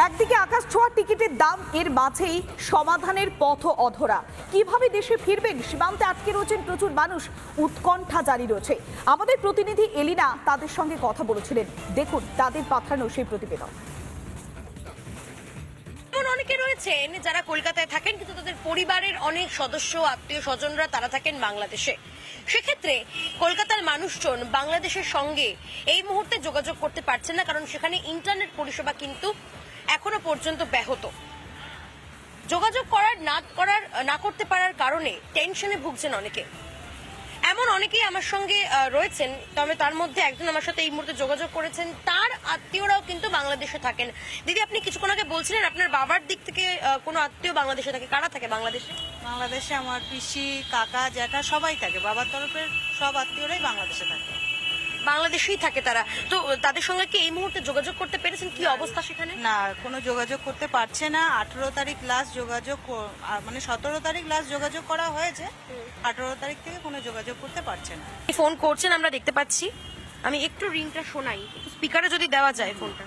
একদিকে আকাশ ছোঁয়া টিকিটের দাম, এর মাঝেই সমাধানের পথ অধরা। কিভাবে দেশে ফিরবেন, সীমান্তে আটকে রয়েছেন প্রচুর মানুষ, উৎকণ্ঠা জারি রয়েছে। আমাদের প্রতিনিধি এলিনা তাদের সঙ্গে কথা বলেছিলেন, দেখুন তাদের পাঠানো সেই প্রতিবেদন। অনেকে রয়েছেন যারা কলকাতায় থাকেন, কিন্তু তাদের পরিবারের অনেক সদস্য আত্মীয় স্বজনরা তারা থাকেন বাংলাদেশে। সেক্ষেত্রে কলকাতার মানুষজন বাংলাদেশের সঙ্গে এই মুহূর্তে যোগাযোগ করতে পারছেন না, কারণ সেখানে ইন্টারনেট পরিষেবা কিন্তু এখনো পর্যন্ত ব্যাহত। যোগাযোগ না করতে পারার কারণে টেনশনে ভুগছেন অনেকে। এমন অনেকেই আমার সঙ্গে রয়েছেন, তবে তার মধ্যে একজন আমার সাথে এই মুহূর্তে যোগাযোগ করেছেন, তার আত্মীয়রাও কিন্তু বাংলাদেশে থাকেন। দিদি, আপনি কিছুক্ষণ আগে বলছিলেন আপনার বাবার দিক থেকে কোনো আত্মীয় বাংলাদেশে থাকে, কারা থাকে বাংলাদেশে? বাংলাদেশে আমার পিসি, কাকা, জ্যাঠা সবাই থাকে। বাবার তরফের সব আত্মীয়রাই বাংলাদেশে থাকে। বাংলাদেশেই থাকে তারা। তো তাদের সঙ্গে কি এই মুহূর্তে যোগাযোগ করতে পেরেছেন? কি অবস্থা সেখানে? না, কোনো যোগাযোগ করতে পারছে না। 18 তারিখ লাস্ট যোগাযোগ, মানে 17 তারিখ লাস্ট যোগাযোগ করা হয়েছে। 18 তারিখ থেকে কোনো যোগাযোগ করতে পারছে না। ফোন করছেন আমরা দেখতে পাচ্ছি। আমি একটু রিংটা শোনাই, স্পিকারে যদি দেওয়া যায় ফোনটা।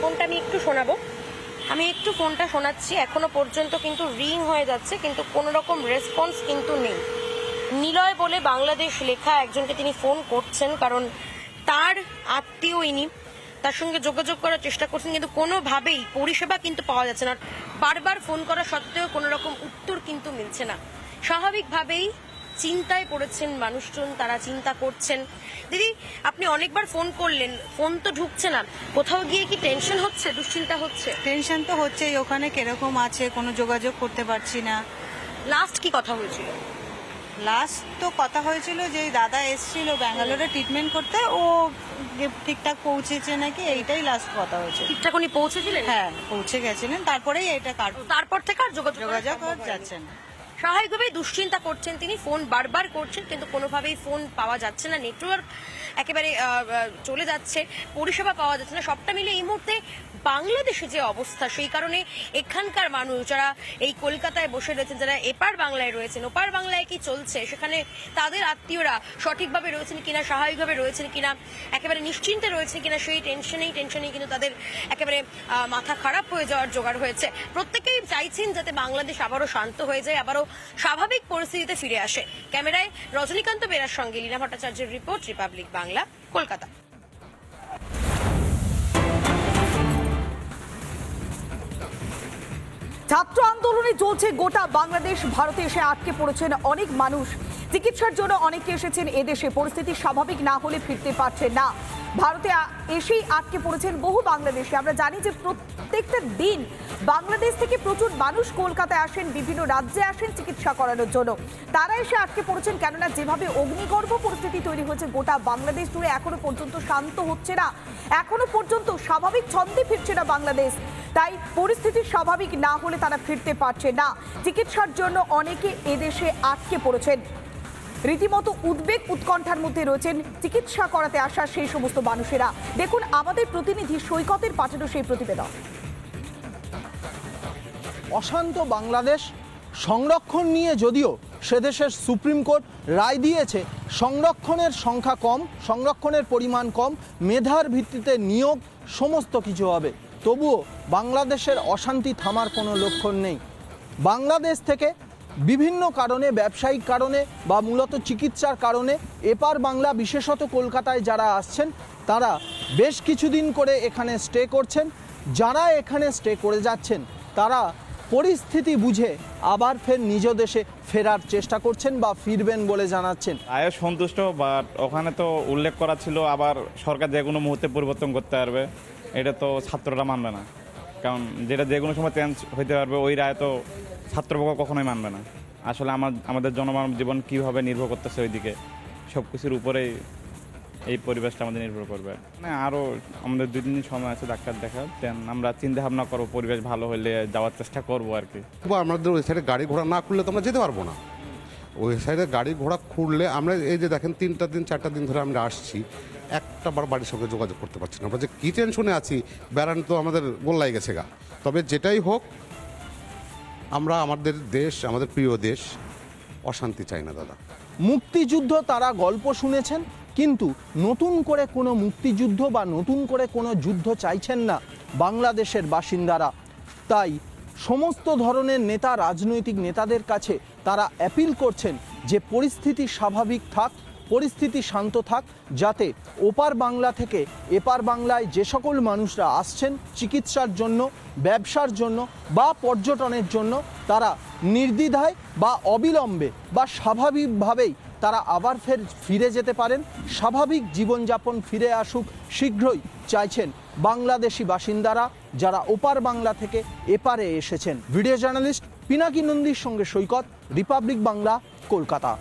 ফোনটা আমি একটু শোনাবো। আমি একটু ফোনটা শোনাচ্ছি। এখনো পর্যন্ত কিন্তু রিং হয়ে যাচ্ছে, কিন্তু কোনো রকম রেসপন্স কিন্তু নেই। নিলয় বলে বাংলাদেশ লেখা একজনকে তিনি ফোন করছেন, কারণ তার আত্মীয় ইনি, তার সঙ্গে যোগাযোগ করার চেষ্টা করছেন, কিন্তু কোনোভাবেই পরিষেবা কিন্তু পাওয়া যাচ্ছে না। বারবার ফোন করা সত্ত্বেও কোনো রকম উত্তর কিন্তু মিলছে না। স্বাভাবিকভাবেই চিন্তায় পড়েছেন মানুষজন, তারা চিন্তা করছেন। দিদি, আপনি অনেকবার ফোন করলেন, ফোন তো ঢুকছে না। কোথাও গিয়ে কি টেনশন হচ্ছে, দুশ্চিন্তা হচ্ছে? টেনশন তো হচ্ছেই। ওখানে কিরকম আছে, কোনো যোগাযোগ করতে পারছি না। লাস্ট কি কথা হয়েছিল? লাস্ট তো কথা হয়েছিল যে দাদা এসেছিল ব্যাঙ্গালোরে ট্রিটমেন্ট করতে, ও ঠিকঠাক পৌঁছেছে নাকি, এইটাই লাস্ট কথা হয়েছে। ঠিকঠাক উনি পৌঁছেছিলেন? হ্যাঁ, পৌঁছে গেছিলেন। তারপরেই এটা তারপর থেকে আর যোগাযোগ যাচ্ছে না। স্বাভাবিকভাবেই দুশ্চিন্তা করছেন তিনি, ফোন বারবার করছেন, কিন্তু কোনোভাবেই ফোন পাওয়া যাচ্ছে না। নেটওয়ার্ক একেবারে চলে যাচ্ছে, পরিষেবা পাওয়া যাচ্ছে না। সবটা মিলে এই মুহূর্তে বাংলাদেশে যে অবস্থা, সেই কারণে এখানকার মানুষ যারা এই কলকাতায় বসে রয়েছেন, যারা এপার বাংলায় রয়েছেন, ওপার বাংলায় কি চলছে, সেখানে তাদের আত্মীয়রা সঠিকভাবে রয়েছেন কিনা, স্বাভাবিকভাবে রয়েছেন কিনা, একেবারে নিশ্চিন্তে রয়েছেন কিনা, সেই টেনশনেই কিন্তু তাদের একেবারে মাথা খারাপ হয়ে যাওয়ার জোগাড় হয়েছে। প্রত্যেকেই চাইছেন যাতে বাংলাদেশ আবারও শান্ত হয়ে যায়, আবারও স্বাভাবিক পরিস্থিতিতে ফিরে আসে। ক্যামেরায় রজনীকান্ত বেরার সঙ্গে লীনা ভট্টাচার্যের রিপোর্ট, রিপাবলিক বাংলা, কলকাতা। ছাত্র আন্দোলনে চলছে গোটা বাংলাদেশ। ভারতে এসে আটকে পড়েছেন অনেক মানুষ, চিকিৎসার জন্য অনেকে এসেছেন এদেশে। পরিস্থিতি স্বাভাবিক না হলে ফিরতে পারছেন না। ভারতে এসেই আটকে পড়েছেন বহু বাংলাদেশি। আমরা জানি যে প্রত্যেকটা দিন বাংলাদেশ থেকে প্রচুর মানুষ কলকাতায় আসেন, বিভিন্ন রাজ্যে আসেন চিকিৎসা করানোর জন্য। তারা এসে আটকে পড়েছেন, কেননা যেভাবে অগ্নিগর্ভ পরিস্থিতি তৈরি হয়েছে গোটা বাংলাদেশ জুড়ে, এখনো পর্যন্ত শান্ত হচ্ছে না, এখনো পর্যন্ত স্বাভাবিক ছন্দে ফিরছে না বাংলাদেশ। তাই পরিস্থিতি স্বাভাবিক না হলে তারা ফিরতে পারছে না। চিকিৎসার জন্য অনেকে এদেশে আটকে পড়েছেন। রীতিমতো উদ্বেগ উৎকণ্ঠার মধ্যে রয়েছেন চিকিৎসা করাতে আসা সেই সমস্ত মানুষেরা। দেখুন আমাদের প্রতিনিধি সৈকতের পাঠানো সেই প্রতিবেদন। অশান্ত বাংলাদেশ সংরক্ষণ নিয়ে যদিও সেদেশের সুপ্রিম কোর্ট রায় দিয়েছে সংরক্ষণের সংখ্যা কম, সংরক্ষণের পরিমাণ কম, মেধার ভিত্তিতে নিয়োগ সমস্ত কিছু হবে, তবুও বাংলাদেশের অশান্তি থামার কোনো লক্ষণ নেই। বাংলাদেশ থেকে বিভিন্ন কারণে, ব্যবসায়িক কারণে বা মূলত চিকিৎসার কারণে এপার বাংলা, বিশেষত কলকাতায় যারা আসছেন, তারা বেশ কিছুদিন করে এখানে স্টে করছেন। যারা এখানে স্টে করে যাচ্ছেন তারা পরিস্থিতি বুঝে আবার ফের নিজ দেশে ফেরার চেষ্টা করছেন বা ফিরবেন বলে জানাচ্ছেন। আয়ো সন্তুষ্ট, বাট ওখানে তো উল্লেখ করা ছিল আবার সরকার যে কোনো মুহূর্তে পরিবর্তন করতে পারবে। এটা তো ছাত্ররা মানবে না, কারণ যেটা যে কোনো সময় চেঞ্জ হইতে পারবে, ওই রায় তো ছাত্রপক্ষ কখনোই মানবে না। আসলে আমাদের জনমানব জীবন কীভাবে নির্ভর করতেছে ওইদিকে, সব কিছুর উপরেই এই পরিবেশটা আমাদের নির্ভর করবে। মানে আরও আমাদের 2 দিন সময় আছে ডাক্তার দেখা, দেন আমরা চিন্তা ভাবনা করবো, পরিবেশ ভালো হলে যাওয়ার চেষ্টা করবো আর কি। আমাদের ওই সাইডে গাড়ি ঘোড়া না খুললে তো আমরা যেতে পারবো না। ওই সাইডে গাড়ি ঘোড়া খুললে আমরা এই যে দেখেন 3টা দিন 4টা দিন ধরে আমরা আসছি, একটা বার বাড়ির সঙ্গে যোগাযোগ করতে পারছি না। আমরা যে কী টেনশনে আছি বেড়ান তো আমাদের গোল্লাই গেছে গা। তবে যেটাই হোক আমরা আমাদের দেশ, আমাদের প্রিয় দেশ, অশান্তি চাই না দাদা। মুক্তিযুদ্ধ তারা গল্প শুনেছেন, কিন্তু নতুন করে কোনো মুক্তিযুদ্ধ বা নতুন করে কোনো যুদ্ধ চাইছেন না বাংলাদেশের বাসিন্দারা। তাই সমস্ত ধরনের নেতা, রাজনৈতিক নেতাদের কাছে তারা অ্যাপিল করছেন যে পরিস্থিতি স্বাভাবিক থাক, পরিস্থিতি শান্ত থাক, যাতে ওপার বাংলা থেকে এপার বাংলায় যে সকল মানুষরা আসছেন চিকিৎসার জন্য, ব্যবসার জন্য বা পর্যটনের জন্য, তারা নির্দ্বিধায় বা অবিলম্বে বা স্বাভাবিকভাবেই তারা আবার ফিরে যেতে পারেন, স্বাভাবিক জীবনযাপন ফিরে আসুক শীঘ্রই চাইছেন বাংলাদেশি বাসিন্দারা যারা ওপার বাংলা থেকে এপারে এসেছেন। ভিডিও জার্নালিস্ট পিনাকি নন্দীর সঙ্গে সৈকত, রিপাবলিক বাংলা, কলকাতা।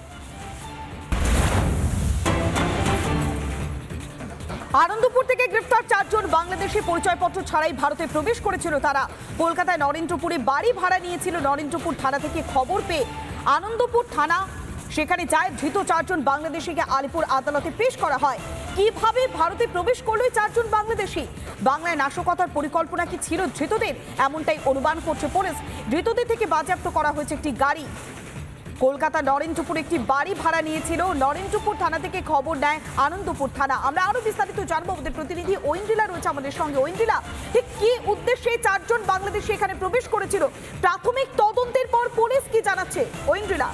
আনন্দপুর থেকে গ্রেফতার 4 জন বাংলাদেশি পরিচয়পত্র ছাড়াই ভারতে প্রবেশ করেছিল তারা। কলকাতায় নরেন্দ্রপুরে বাড়ি ভাড়া নিয়েছিল। নরেন্দ্রপুর থানা থেকে খবর পেয়ে আনন্দপুর থানা সেখানে যায়। ধৃত 4 জন বাংলাদেশিকে আলিপুর আদালতে পেশ করা হয়। কিভাবে ভারতে প্রবেশ করলো 4 জন বাংলাদেশি? বাংলায় নাশকতার পরিকল্পনা কি ছিল ধৃতদের? এমনটাই অনুমান করছে পুলিশ। ধৃতদের থেকে বাজেয়াপ্ত করা হয়েছে একটি গাড়ি। কলকাতা নরেন্দ্রপুর একটি বাড়ি ভাড়া নিয়েছিল। নরেন্দ্রপুর থানা থেকে খবর নেয় আনন্দপুর থানা। আমরা আরো বিস্তারিত জানবো, আমাদের প্রতিনিধি ঐন্দ্রিলা রয়েছে আমাদের সঙ্গে। ঐন্দ্রিলা, ঠিক কি উদ্দেশ্যে 4 জন বাংলাদেশি এখানে প্রবেশ করেছিল? প্রাথমিক তদন্তের পর পুলিশ কি জানাচ্ছে? ঐন্দ্রিলা।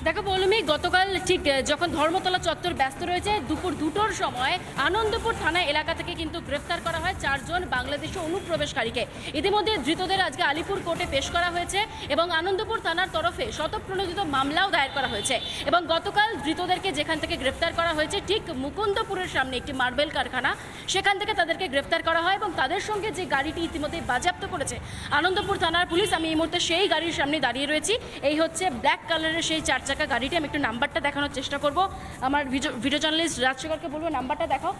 দেখো পৌলমী, গতকাল ঠিক যখন ধর্মতলা চত্বর ব্যস্ত রয়েছে দুপুর 2টোর সময় আনন্দপুর থানা এলাকা থেকে কিন্তু গ্রেফতার করা হয় 4 জন বাংলাদেশি অনুপ্রবেশকারীকে। ইতিমধ্যে ধৃতদের আজকে আলিপুর কোর্টে পেশ করা হয়েছে এবং আনন্দপুর থানার তরফে শতপ্রণোদিত মামলাও দায়ের করা হয়েছে। এবং গতকাল ধৃতদেরকে যেখান থেকে গ্রেফতার করা হয়েছে ঠিক মুকুন্দপুরের সামনে একটি মার্বেল কারখানা, সেখান থেকে তাদেরকে গ্রেফতার করা হয় এবং তাদের সঙ্গে যে গাড়িটি ইতিমধ্যে বাজেয়াপ্ত করেছে আনন্দপুর থানার পুলিশ, আমি এই মুহূর্তে সেই গাড়ির সামনে দাঁড়িয়ে রয়েছি। এই হচ্ছে ব্ল্যাক কালারের সেই 4 চাকা গাড়িটি। আমি একটু নাম্বারটা দেখানোর চেষ্টা করব। আমার ভিডিও জার্নালিস্ট রাজশেখরকে বলবো নাম্বারটা দেখাও।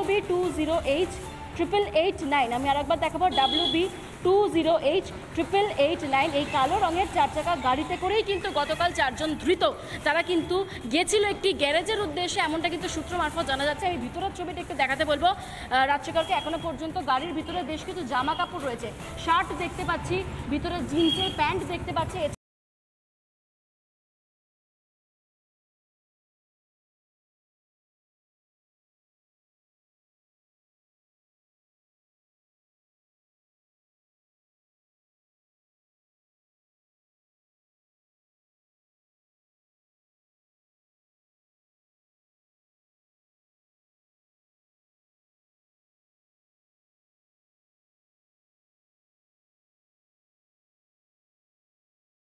WB20H889। আমি আরেকবার দেখাবো, WB20H889। এই কালো রঙের 4 চাকা গাড়িতে করেই কিন্তু গতকাল 4 জন ধৃত তারা কিন্তু গেছিল একটি গ্যারেজের উদ্দেশ্যে, এমনটা কিন্তু সূত্র মারফত জানা যাচ্ছে। আমি ভিতরের ছবিটা একটু দেখাতে বলবো রাজশেখরকে। এখনো পর্যন্ত গাড়ির ভিতরে বেশ কিছু জামা কাপড় রয়েছে, শার্ট দেখতে পাচ্ছি, ভিতরে জিন্সের প্যান্ট দেখতে পাচ্ছি,